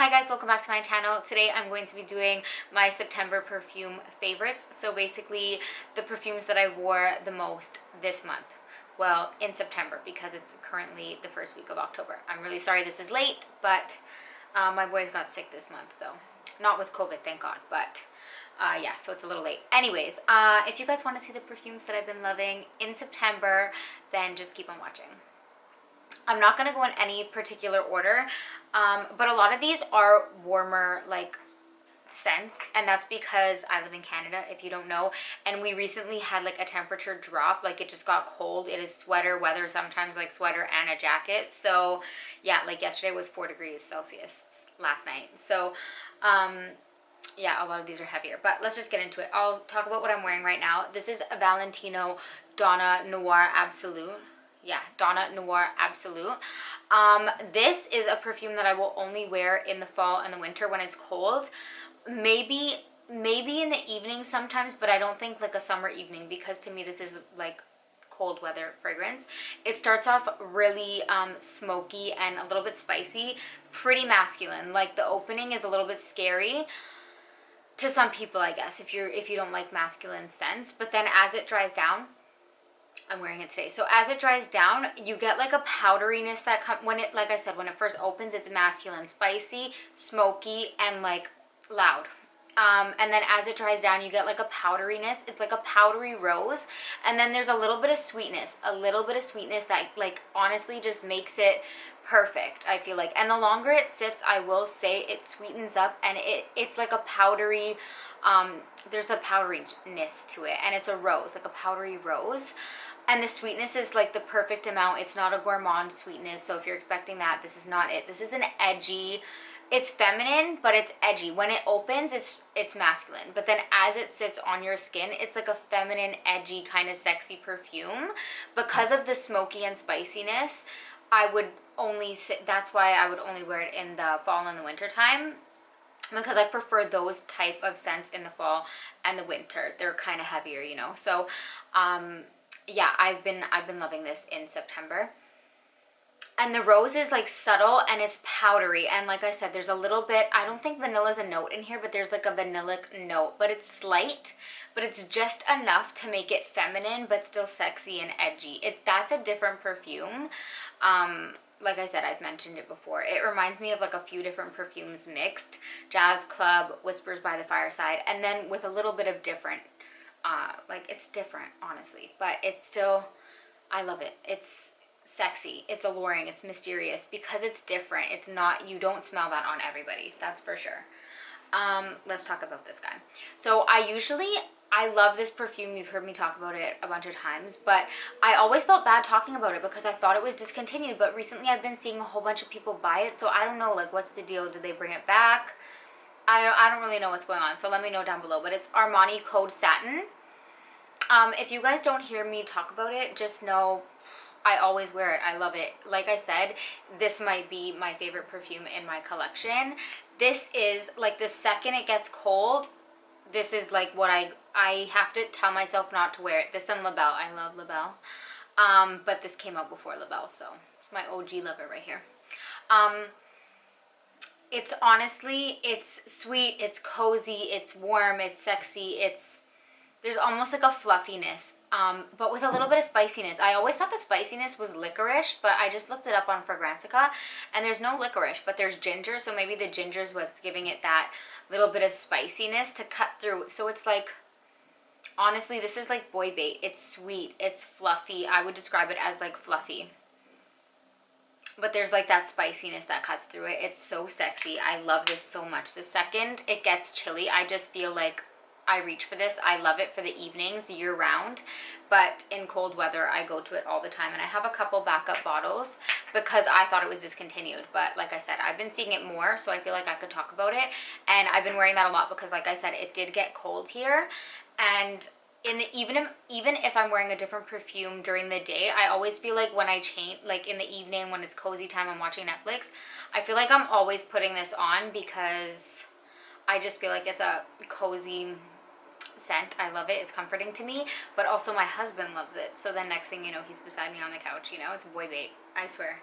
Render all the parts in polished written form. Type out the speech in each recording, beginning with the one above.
Hi guys, welcome back to my channel. Today I'm going to be doing my September perfume favorites. So basically the perfumes that I wore the most this month. Well, in September, because it's currently the first week of October. I'm really sorry this is late, but my boys got sick this month, so not with COVID, thank God, but yeah, so it's a little late. Anyways, if you guys want to see the perfumes that I've been loving in September, then just keep on watching. I'm not going to go in any particular order, but a lot of these are warmer, like, scents, and that's because I live in Canada, if you don't know, and we recently had, like, a temperature drop. Like, it just got cold. It is sweater weather, sometimes, like, sweater and a jacket. So, yeah, like, yesterday was 4 degrees Celsius last night. So, yeah, a lot of these are heavier, but let's just get into it. I'll talk about what I'm wearing right now. This is a Valentino Donna Noir Absolute. Yeah, Donna Noir Absolute. This is a perfume that I will only wear in the fall and the winter when it's cold. Maybe in the evening sometimes, but I don't think like a summer evening, because to me this is like cold weather fragrance. It starts off really smoky and a little bit spicy, pretty masculine. Like, the opening is a little bit scary to some people, I guess, if you don't like masculine scents. But then as it dries down, I'm wearing it today. So as it dries down, you get like a powderiness that comes when it, like I said, when it first opens, it's masculine, spicy, smoky, and like loud. And then as it dries down, you get like a powderiness. It's like a powdery rose. And then there's a little bit of sweetness that, like, honestly just makes it perfect, I feel like. And the longer it sits, I will say, it sweetens up, and it's like a powdery, there's a powderiness to it, and it's a rose, like a powdery rose. And the sweetness is like the perfect amount. It's not a gourmand sweetness, so if you're expecting that, this is not it. This is an edgy, it's feminine, but it's edgy. When it opens, it's masculine, but then as it sits on your skin, it's like a feminine, edgy, kind of sexy perfume. Because of the smoky and spiciness, I would only that's why I would only wear it in the fall and the winter time, because I prefer those type of scents in the fall and the winter. They're kind of heavier, you know. So yeah, I've been loving this in September. And the rose is like subtle and it's powdery, and like I said, there's a little bit, I don't think vanilla's a note in here, but there's like a vanillic note, but it's slight, but it's just enough to make it feminine but still sexy and edgy. That's a different perfume. Like I said, I've mentioned it before. It reminds me of like a few different perfumes mixed: Jazz Club, Whispers by the Fireside, and then with a little bit of different, like, it's different, honestly, but it's still, I love it. It's sexy, it's alluring, it's mysterious, because it's different. It's not, you don't smell that on everybody, that's for sure. Let's talk about this guy. So I love this perfume. You've heard me talk about it a bunch of times, but I always felt bad talking about it because I thought it was discontinued, but recently I've been seeing a whole bunch of people buy it, so I don't know, like, what's the deal? Did they bring it back? I don't really know what's going on, so let me know down below. But it's Armani Code Satin. If you guys don't hear me talk about it, just know I always wear it. I love it. Like I said, this might be my favorite perfume in my collection. This is like, the second it gets cold, this is like what I have to tell myself not to wear it. This and Labelle. I love Labelle. But this came out before Labelle, so it's my OG lover right here. It's honestly, it's sweet, it's cozy, it's warm, it's sexy, there's almost like a fluffiness, but with a little bit of spiciness. I always thought the spiciness was licorice, but I just looked it up on Fragrantica, and there's no licorice, but there's ginger, so maybe the ginger is what's giving it that little bit of spiciness to cut through. So it's like, honestly, this is like boy bait. It's sweet, it's fluffy. I would describe it as like fluffy, but there's like that spiciness that cuts through it. It's so sexy. I love this so much. The second it gets chilly, I just feel like I reach for this. I love it for the evenings year round, but in cold weather I go to it all the time, and I have a couple backup bottles because I thought it was discontinued. But like I said, I've been seeing it more, so I feel like I could talk about it, and I've been wearing that a lot because, like I said, it did get cold here. And even if I'm wearing a different perfume during the day, I always feel like when I change, like in the evening when it's cozy time, I'm watching Netflix, I feel like I'm always putting this on because I just feel like it's a cozy scent. I love it. It's comforting to me, but also my husband loves it. So then next thing you know, he's beside me on the couch, you know. It's boy bait, I swear.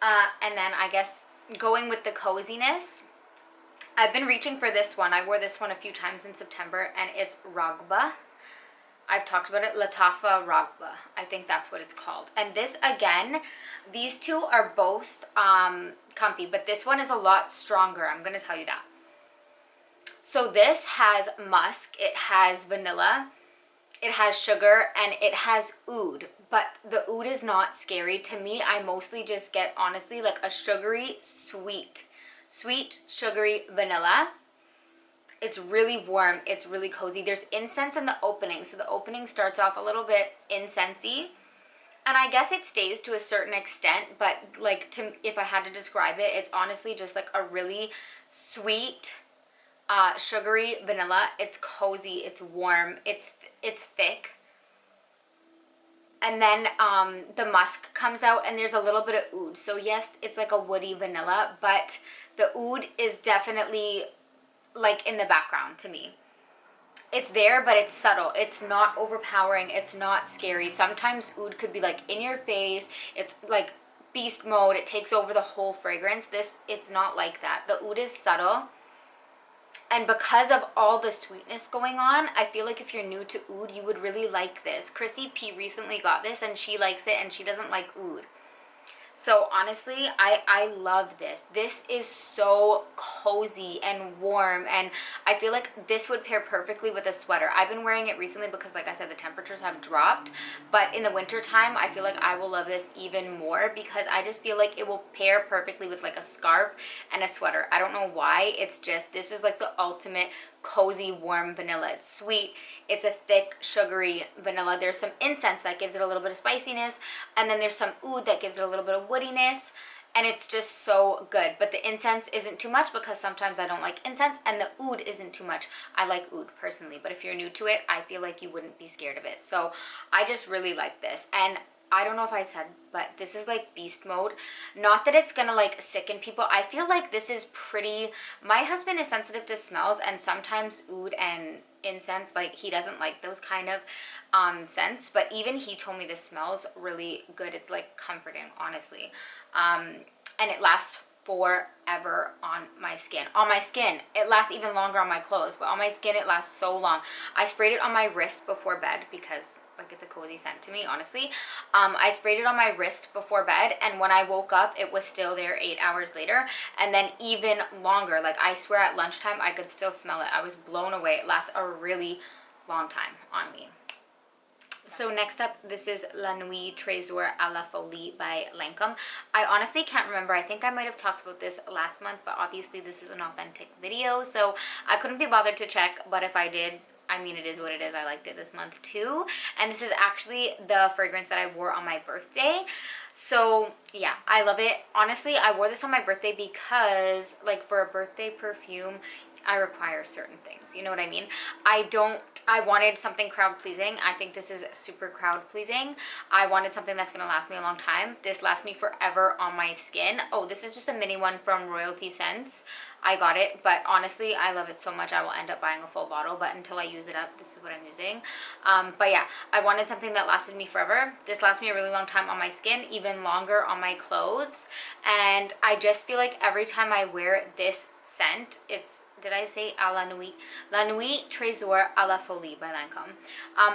And then I guess going with the coziness, I've been reaching for this one. I wore this one a few times in September, and it's Raghba. I've talked about it, Lattafa Raghba. I think that's what it's called. And this, again, these two are both comfy, but this one is a lot stronger. I'm going to tell you that. So this has musk, it has vanilla, it has sugar, and it has oud. But the oud is not scary. To me, I mostly just get, honestly, like a sugary, sweet, sugary vanilla. It's really warm. It's really cozy. There's incense in the opening. So the opening starts off a little bit incensey. And I guess it stays to a certain extent. But like, if I had to describe it, it's honestly just like a really sweet, sugary vanilla. It's cozy. It's warm. It's thick. And then the musk comes out, and there's a little bit of oud. So yes, it's like a woody vanilla, but the oud is definitely like in the background to me. It's there, but it's subtle. It's not overpowering. It's not scary. Sometimes oud could be like in your face. It's like beast mode. It takes over the whole fragrance. This, it's not like that. The oud is subtle. And because of all the sweetness going on, I feel like if you're new to oud, you would really like this. Chrissy P recently got this, and she likes it, and she doesn't like oud. So honestly, I love this. This is so cozy and warm, and I feel like this would pair perfectly with a sweater. I've been wearing it recently because, like I said, the temperatures have dropped, but in the winter time, I feel like I will love this even more because I just feel like it will pair perfectly with like a scarf and a sweater. I don't know why. It's just, this is like the ultimate cozy, warm vanilla. It's sweet. It's a thick, sugary vanilla. There's some incense that gives it a little bit of spiciness, and then there's some oud that gives it a little bit of woodiness, and it's just so good. But the incense isn't too much because sometimes I don't like incense, and the oud isn't too much. I like oud personally, but if you're new to it, I feel like you wouldn't be scared of it. So I just really like this. And I don't know if I said, but this is like beast mode. Not that it's gonna like sicken people. I feel like this is pretty, my husband is sensitive to smells, and sometimes oud and incense, like he doesn't like those kind of scents, but even he told me this smells really good. It's like comforting, honestly. And it lasts forever on my skin. On my skin, it lasts even longer on my clothes, but on my skin, it lasts so long. I sprayed it on my wrist before bed because like it's a cozy scent to me, honestly. I sprayed it on my wrist before bed, and when I woke up, it was still there 8 hours later, and then even longer. Like I swear at lunchtime, I could still smell it. I was blown away. It lasts a really long time on me. So next up, this is La Nuit Tresor à la Folie by Lancome. I honestly can't remember. I think I might have talked about this last month, but obviously this is an authentic video, so I couldn't be bothered to check, but if I did, I mean, it is what it is. I liked it this month too. And this is actually the fragrance that I wore on my birthday. So yeah, I love it. Honestly, I wore this on my birthday because like for a birthday perfume, I require certain things. You know what I mean? I wanted something crowd pleasing. I think this is super crowd pleasing. I wanted something that's going to last me a long time. This lasts me forever on my skin. Oh, this is just a mini one from Royalty Scents. I got it, but honestly, I love it so much I will end up buying a full bottle, but until I use it up, this is what I'm using. But yeah, I wanted something that lasted me forever. This lasts me a really long time on my skin, even longer on my clothes, and I just feel like every time I wear this scent, it's, did I say à la nuit? La Nuit Tresor à la Folie by Lancome.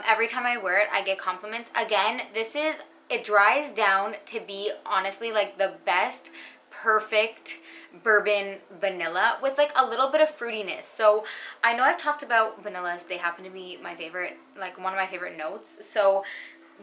Every time I wear it, I get compliments. Again, this is, it dries down to be honestly like the best, perfect bourbon vanilla with like a little bit of fruitiness. So I know I've talked about vanillas. They happen to be my favorite, like one of my favorite notes. So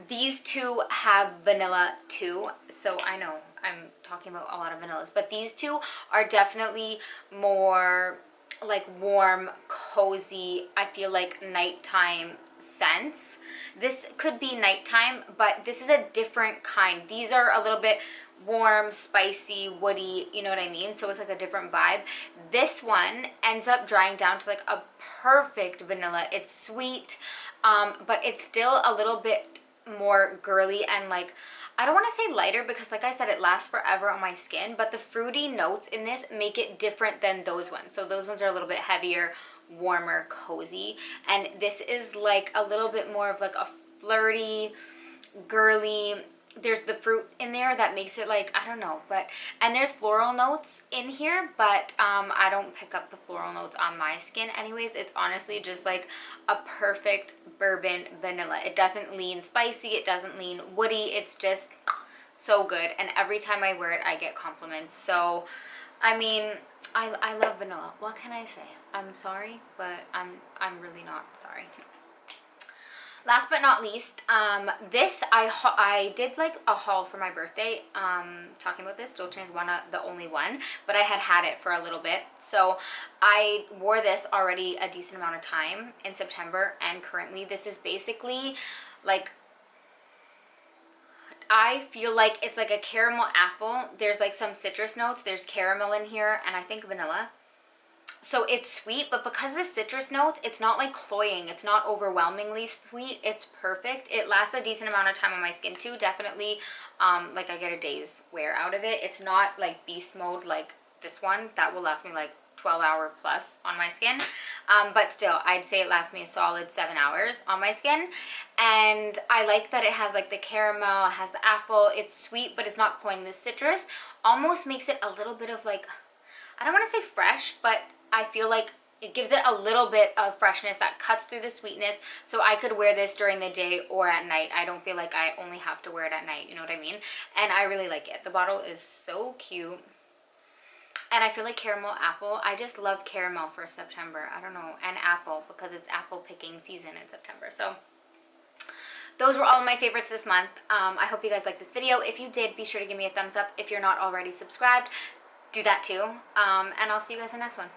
these two have vanilla too. So I know I'm talking about a lot of vanillas, but these two are definitely more like warm, cozy, I feel like nighttime scents. This could be nighttime, but this is a different kind. These are a little bit warm, spicy, woody, you know what I mean? So it's like a different vibe. This one ends up drying down to like a perfect vanilla. It's sweet, but it's still a little bit more girly and like, I don't want to say lighter because like I said, it lasts forever on my skin, but the fruity notes in this make it different than those ones. So those ones are a little bit heavier, warmer, cozy, and this is like a little bit more of like a flirty, girly, there's the fruit in there that makes it like, I don't know, but, and there's floral notes in here, but I don't pick up the floral notes on my skin anyways. It's honestly just like a perfect bourbon vanilla. It doesn't lean spicy, it doesn't lean woody, it's just so good, and every time I wear it I get compliments. So I mean, I love vanilla. What can I say? I'm sorry, but I'm really not sorry. Last but not least, this I did like a haul for my birthday, talking about this, Dolce & Gabbana, the only one, but I had it for a little bit. So I wore this already a decent amount of time in September, and currently this is basically like, I feel like it's like a caramel apple. There's like some citrus notes, there's caramel in here, and I think vanilla. So it's sweet, but because of the citrus notes, it's not like cloying. It's not overwhelmingly sweet. It's perfect. It lasts a decent amount of time on my skin too. Definitely, like I get a day's wear out of it. It's not like beast mode like this one. That will last me like 12-hour plus on my skin. But still, I'd say it lasts me a solid 7 hours on my skin. And I like that it has like the caramel, it has the apple. It's sweet, but it's not cloying. The citrus almost makes it a little bit of like, I don't want to say fresh, but I feel like it gives it a little bit of freshness that cuts through the sweetness. So I could wear this during the day or at night. I don't feel like I only have to wear it at night, you know what I mean? And I really like it. The bottle is so cute. And I feel like caramel apple. I just love caramel for September. I don't know. And apple, because it's apple picking season in September. So those were all of my favorites this month. I hope you guys liked this video. If you did, be sure to give me a thumbs up. If you're not already subscribed, do that too. And I'll see you guys in the next one.